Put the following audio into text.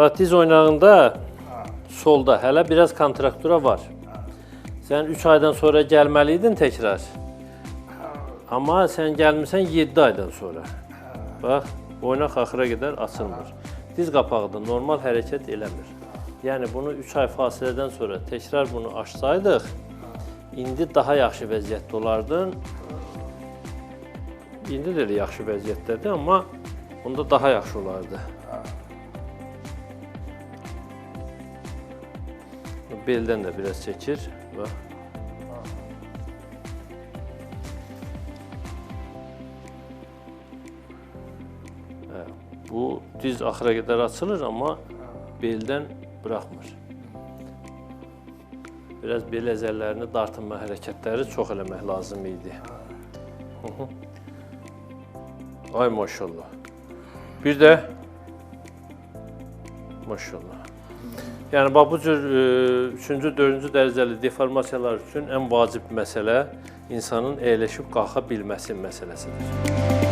Bax, diz oynağında solda hələ biraz kontraktura var. Sən 3 aydan sonra gəlməliydin təkrar. Amma sən gəlmirsən 7 aydan sonra. Bax, oynaq axıra qədər açılmır. Diz qapağı da normal hərəkət eləmir. Yəni, bunu 3 ay fasilədən sonra təkrar bunu açsaydıq, indi daha yaxşı vəziyyətdə olardın. İndi də yaxşı vəziyyətdədir, amma onda daha yaxşı olardı. Beldən də biraz çəkir. Bax. Bu diz axıra qədər açılır, amma beldən buraxmır. Biraz bel əzəllərini dartınma hərəkətləri çox eləmək lazım idi. Ay maşallah. Bir də maşallah. Yəni, bax, bu cür 3-cü, 4-cü dərəcəli deformasiyalar üçün ən vacib məsələ insanın əyləşib qalxa bilməsi məsələsidir.